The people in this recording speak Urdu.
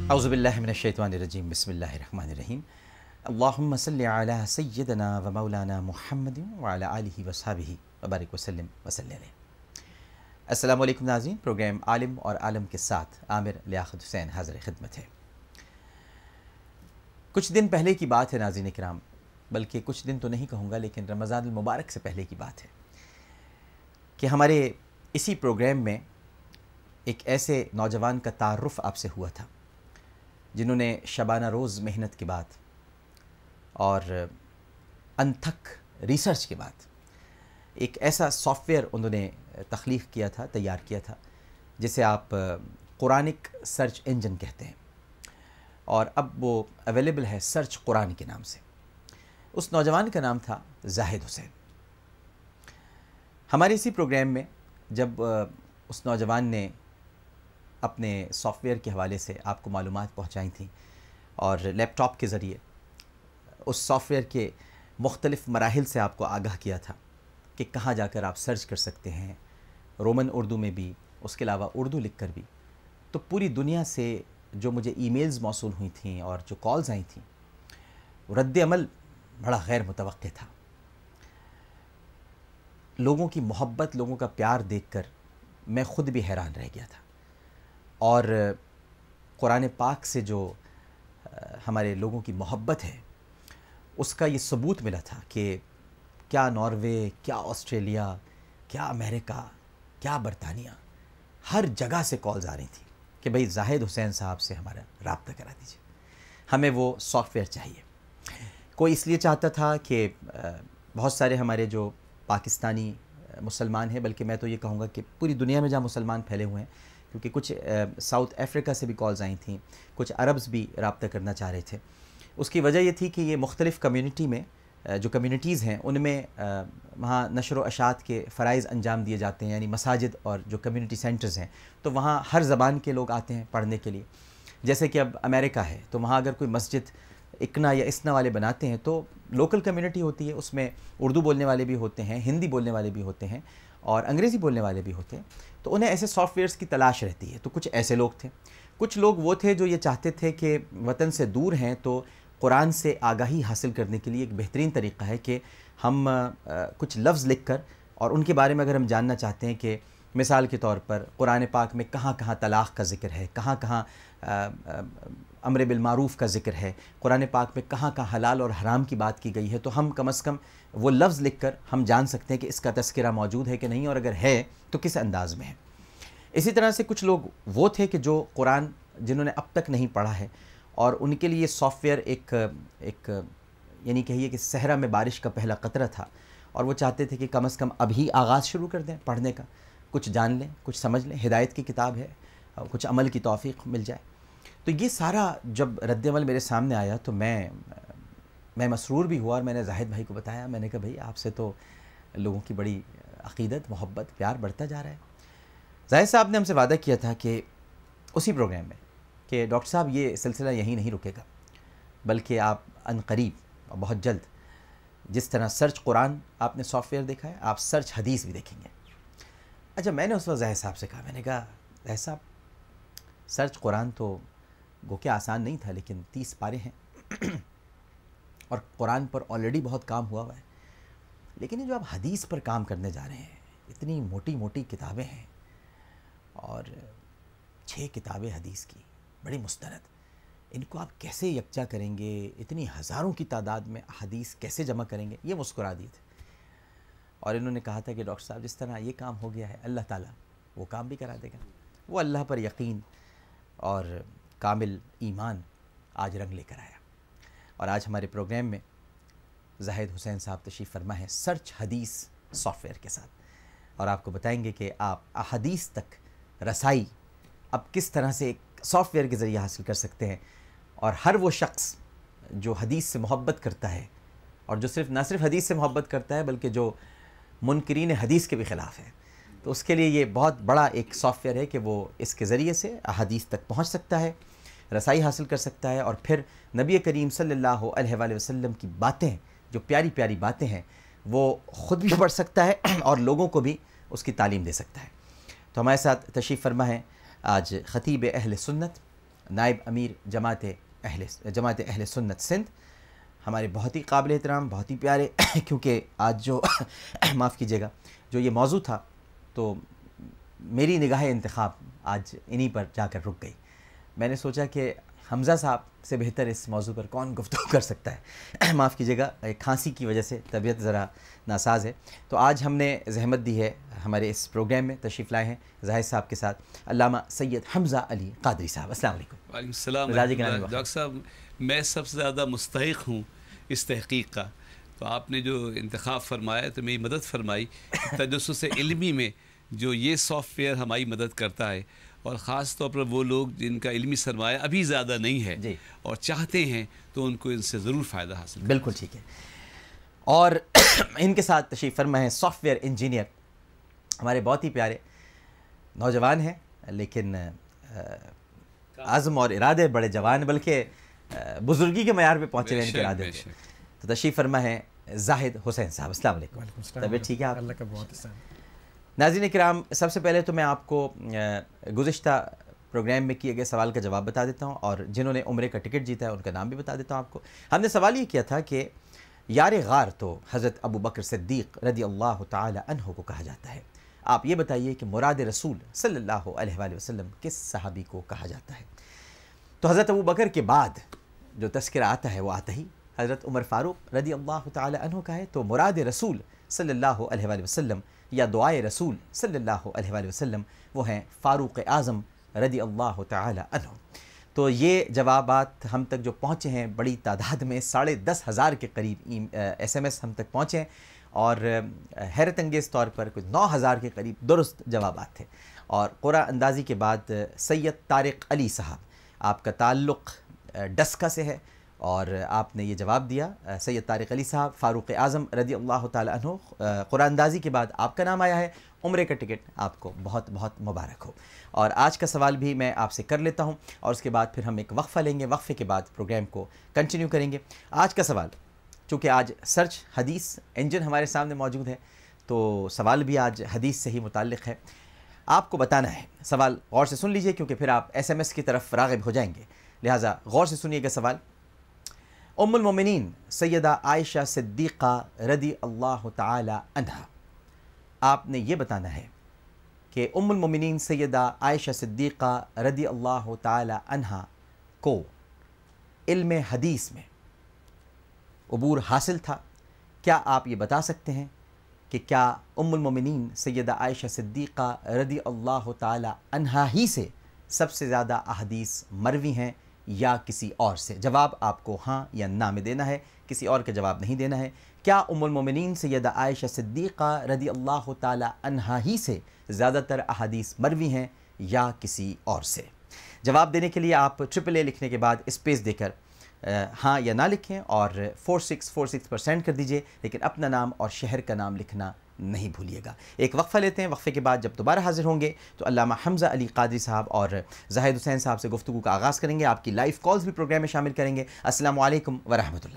اعوذ باللہ من الشیطان الرجیم بسم اللہ الرحمن الرحیم اللہم صلی علی سیدنا و مولانا محمد وعلی آلہ وصحبہ وبارک وسلم وصلی علیہ۔ السلام علیکم ناظرین، پروگرام عالم اور عالم کے ساتھ عامر لیاقت حسین حاضر خدمت ہے۔ کچھ دن پہلے کی بات ہے ناظرین کرام، بلکہ کچھ دن تو نہیں کہوں گا لیکن رمضان المبارک سے پہلے کی بات ہے کہ ہمارے اسی پروگرام میں ایک ایسے نوجوان کا تعارف آپ سے ہوا تھا جنہوں نے شبانہ روز محنت کے بعد اور انتھک ریسرچ کے بعد ایک ایسا سافٹ ویئر انہوں نے تخلیق کیا تھا، تیار کیا تھا، جسے آپ قرآنک سرچ انجن کہتے ہیں، اور اب وہ اویلیبل ہے سرچ قرآن کے نام سے۔ اس نوجوان کا نام تھا زاہد حسین۔ ہمارے اسی پروگرام میں جب اس نوجوان نے اپنے سافٹ ویئر کے حوالے سے آپ کو معلومات پہنچائی تھیں اور لیپ ٹاپ کے ذریعے اس سافٹ ویئر کے مختلف مراحل سے آپ کو آگاہ کیا تھا کہ کہاں جا کر آپ سرچ کر سکتے ہیں، رومن اردو میں بھی، اس کے علاوہ اردو لکھ کر بھی، تو پوری دنیا سے جو مجھے ای میلز موصول ہوئی تھیں اور جو کالز آئی تھیں، رد عمل بڑا غیر متوقع تھا۔ لوگوں کی محبت، لوگوں کا پیار دیکھ کر میں خود بھی حیران رہ گیا تھا، اور قرآن پاک سے جو ہمارے لوگوں کی محبت ہے اس کا یہ ثبوت ملا تھا کہ کیا ناروے، کیا آسٹریلیا، کیا امریکہ، کیا برطانیہ، ہر جگہ سے کالز آ رہی تھیں کہ بھئی زاہد حسین صاحب سے ہمارا رابطہ کرا دیجیے، ہمیں وہ سافٹ ویئر چاہیے۔ کوئی اس لیے چاہتا تھا کہ بہت سارے ہمارے جو پاکستانی مسلمان ہیں، بلکہ میں تو یہ کہوں گا کہ پوری دنیا میں جہاں مسلمان پھیلے ہوئے ہیں، کیونکہ کچھ ساؤتھ افریقہ سے بھی کالز آئی تھیں، کچھ عربز بھی رابطہ کرنا چاہ رہے تھے۔ اس کی وجہ یہ تھی کہ یہ مختلف کمیونٹی میں جو کمیونٹیز ہیں ان میں وہاں نشر و اشاعت کے فرائض انجام دیے جاتے ہیں، یعنی مساجد اور جو کمیونٹی سینٹرز ہیں، تو وہاں ہر زبان کے لوگ آتے ہیں پڑھنے کے لیے۔ جیسے کہ اب امریکہ ہے تو وہاں اگر کوئی مسجد اکنا یا اسنا والے بناتے ہیں تو لوکل کمیونٹی ہوتی ہے، اس میں اردو بولنے والے بھی ہوتے ہیں، ہندی بولنے والے بھی ہوتے ہیں اور انگریزی بولنے والے بھی ہوتے ہیں، تو انہیں ایسے سافٹ ویئرس کی تلاش رہتی ہے۔ تو کچھ ایسے لوگ تھے، کچھ لوگ وہ تھے جو یہ چاہتے تھے کہ وطن سے دور ہیں تو قرآن سے آگاہی حاصل کرنے کے لیے ایک بہترین طریقہ ہے کہ ہم کچھ لفظ لکھ کر اور ان کے بارے میں اگر ہم جاننا چاہتے ہیں کہ مثال کے طور پر قرآن پاک میں کہاں کہاں طلاق کا ذکر ہے، کہاں کہاں امر بالمعروف کا ذکر ہے، قرآن پاک میں کہاں کہاں حلال اور حرام کی بات کی گئی ہے، تو ہم کم از کم وہ لفظ لکھ کر ہم جان سکتے ہیں کہ اس کا تذکرہ موجود ہے کہ نہیں، اور اگر ہے تو کس انداز میں ہے۔ اسی طرح سے کچھ لوگ وہ تھے کہ جو قرآن جنہوں نے اب تک نہیں پڑھا ہے، اور ان کے لیے سافٹ ویئر ایک یعنی کہیے کہ صحرا میں بارش کا پہلا قطرہ تھا، اور وہ چاہتے تھے کہ کم از کم ابھی آغاز شروع کر دیں پڑھنے کا، کچھ جان لیں، کچھ سمجھ لیں، ہدایت کی کتاب ہے، کچھ عمل کی توفیق مل جائے۔ تو یہ سارا جب رد عمل میرے سامنے آیا تو میں مسرور بھی ہوا، اور میں نے زاہد بھائی کو بتایا، میں نے کہا بھائی آپ سے تو لوگوں کی بڑی عقیدت، محبت، پیار بڑھتا جا رہا ہے۔ زاہد صاحب نے ہم سے وعدہ کیا تھا کہ اسی پروگرام میں کہ ڈاکٹر صاحب یہ سلسلہ یہیں نہیں رکے گا، بلکہ آپ عنقریب اور بہت جلد جس طرح سرچ قرآن آپ نے سافٹ ویئر دیکھا ہے، آپ سرچ حدیث بھی دیکھیں گے۔ اچھا، میں نے اس وقت زاہد صاحب سے کہا، میں نے کہا زاہد صاحب سرچ قرآن تو گو کہ آسان نہیں تھا، لیکن 30 پارے ہیں اور قرآن پر آلریڈی بہت کام ہوا ہے، لیکن یہ جو آپ حدیث پر کام کرنے جا رہے ہیں، اتنی موٹی موٹی کتابیں ہیں اور 6 کتابیں حدیث کی بڑی مستند، ان کو آپ کیسے یکجا کریں گے، اتنی ہزاروں کی تعداد میں حدیث کیسے جمع کریں گے؟ یہ مسکرا دیے تھے، اور انہوں نے کہا تھا کہ ڈاکٹر صاحب جس طرح یہ کام ہو گیا ہے، اللہ تعالیٰ وہ کام بھی کرا دے گا۔ وہ اللہ پر یقین اور کامل ایمان آج رنگ لے کر آیا، اور آج ہمارے پروگرام میں زاہد حسین صاحب تشریف فرما ہے سرچ حدیث سافٹ ویئر کے ساتھ، اور آپ کو بتائیں گے کہ آپ احادیث تک رسائی اب کس طرح سے ایک سافٹ ویئر کے ذریعے حاصل کر سکتے ہیں، اور ہر وہ شخص جو حدیث سے محبت کرتا ہے، اور جو نہ صرف حدیث سے محبت کرتا ہے بلکہ جو منکرین حدیث کے بھی خلاف ہے، تو اس کے لیے یہ بہت بڑا ایک سافٹ ویئر ہے کہ وہ اس کے ذریعے سے احادیث تک پہنچ سکتا ہے، رسائی حاصل کر سکتا ہے، اور پھر نبی کریم صلی اللہ علیہ وآلہ وسلم کی باتیں، جو پیاری پیاری باتیں ہیں، وہ خود بھی پڑھ سکتا ہے اور لوگوں کو بھی اس کی تعلیم دے سکتا ہے۔ تو ہمارے ساتھ تشریف فرما ہے آج خطیب اہل سنت نائب امیر جماعت اہل سنت سندھ، ہمارے بہت ہی قابل احترام، بہت ہی پیارے کیونکہ آج جو معاف کیجیے گا جو یہ موضوع تھا تو میری نگاہ انتخاب آج انہی پر جا کر رک گئی۔ میں نے سوچا کہ حمزہ صاحب سے بہتر اس موضوع پر کون گفتگو کر سکتا ہے، معاف کیجیے گا کھانسی کی وجہ سے طبیعت ذرا ناساز ہے، تو آج ہم نے زحمت دی ہے، ہمارے اس پروگرام میں تشریف لائے ہیں زاہد صاحب کے ساتھ علامہ سید حمزہ علی قادری صاحب۔ السلام علیکم۔ وعلیکم السلام ڈاکٹر صاحب، میں سب سے زیادہ مستحق ہوں اس تحقیق کا، تو آپ نے جو انتخاب فرمایا تو میری مدد فرمائی تجسس علمی میں، جو یہ سافٹ ویئر ہماری مدد کرتا ہے، اور خاص طور پر وہ لوگ جن کا علمی سرمایہ ابھی زیادہ نہیں ہے جی، اور چاہتے ہیں تو ان کو ان سے ضرور فائدہ حاصل کرنا۔ بالکل ٹھیک ہے۔ اور ان کے ساتھ تشریف فرما ہے سافٹ ویئر انجینئر، ہمارے بہت ہی پیارے نوجوان ہیں لیکن عزم اور ارادے بڑے جوان، بلکہ بزرگی کے معیار پہ پہنچے ہوئے ان کے ارادے پہ۔ تو تشریف فرما ہے زاہد حسین صاحب۔ السلام علیکم۔ طبیعت ٹھیک ہے آپ؟ اللہ کا بہت احسان۔ ناظرین کرام، سب سے پہلے تو میں آپ کو گزشتہ پروگرام میں کیے گئے سوال کا جواب بتا دیتا ہوں، اور جنہوں نے عمرے کا ٹکٹ جیتا ہے ان کا نام بھی بتا دیتا ہوں آپ کو۔ ہم نے سوال یہ کیا تھا کہ یار غار تو حضرت ابو بکر صدیق رضی اللہ تعالی عنہ کو کہا جاتا ہے، آپ یہ بتائیے کہ مراد رسول صلی اللہ علیہ وآلہ وسلم کس صحابی کو کہا جاتا ہے؟ تو حضرت ابو بکر کے بعد جو تذکرہ آتا ہے وہ آتا ہی حضرت عمر فاروق رضی اللہ تعالی عنہ کا ہے، تو مراد رسول صلی اللہ علیہ وآلہ وسلم یا دعائے رسول صلی اللہ علیہ وآلہ وسلم وہ ہیں فاروق اعظم رضی اللہ تعالی عنہ۔ تو یہ جوابات ہم تک جو پہنچے ہیں بڑی تعداد میں 10,500 کے قریب ایس ایم ایس ہم تک پہنچے ہیں، اور حیرت انگیز طور پر کچھ 9,000 کے قریب درست جوابات تھے۔ اور قرعہ اندازی کے بعد سید طارق علی صاحب، آپ کا تعلق ڈسکا سے ہے اور آپ نے یہ جواب دیا، سید طارق علی صاحب فاروق اعظم رضی اللہ تعالی عنہ، قرعہ اندازی کے بعد آپ کا نام آیا ہے، عمرے کا ٹکٹ آپ کو بہت بہت مبارک ہو۔ اور آج کا سوال بھی میں آپ سے کر لیتا ہوں اور اس کے بعد پھر ہم ایک وقفہ لیں گے، وقفے کے بعد پروگرام کو کنٹینیو کریں گے۔ آج کا سوال، چونکہ آج سرچ حدیث انجن ہمارے سامنے موجود ہے تو سوال بھی آج حدیث سے ہی متعلق ہے، آپ کو بتانا ہے۔ سوال غور سے سن لیجئے کیونکہ پھر آپ ایس ایم ایس کی طرف راغب ہو جائیں گے، لہٰذا غور سے سنیے گا سوال۔ ام المومنین سیدہ عائشہ صدیقہ رضی اللہ تعالی عنہا، آپ نے یہ بتانا ہے کہ ام المومنین سیدہ عائشہ صدیقہ رضی اللہ تعالی عنہا کو علم حدیث میں عبور حاصل تھا۔ کیا آپ یہ بتا سکتے ہیں کہ کیا ام المومنین سیدہ عائشہ صدیقہ رضی اللہ تعالی عنہا ہی سے سب سے زیادہ احادیث مروی ہیں یا کسی اور سے؟ جواب آپ کو ہاں یا نہ میں دینا ہے، کسی اور کا جواب نہیں دینا ہے۔ کیا ام المومنین سیدہ عائشہ صدیقہ رضی اللہ تعالی عنہا ہی سے زیادہ تر احادیث مروی ہیں یا کسی اور سے؟ جواب دینے کے لیے آپ 888 لکھنے کے بعد اسپیس دے کر ہاں یا نہ لکھیں اور 4646 پر سینڈ کر دیجئے، لیکن اپنا نام اور شہر کا نام لکھنا نہیں بھولیے گا۔ ایک وقفہ لیتے ہیں، وقفے کے بعد جب دوبارہ حاضر ہوں گے تو علامہ حمزہ علی قادری صاحب اور زاہد حسین صاحب سے گفتگو کا آغاز کریں گے، آپ کی لائیو کالز بھی پروگرام میں شامل کریں گے۔ السلام علیکم ورحمۃ اللہ۔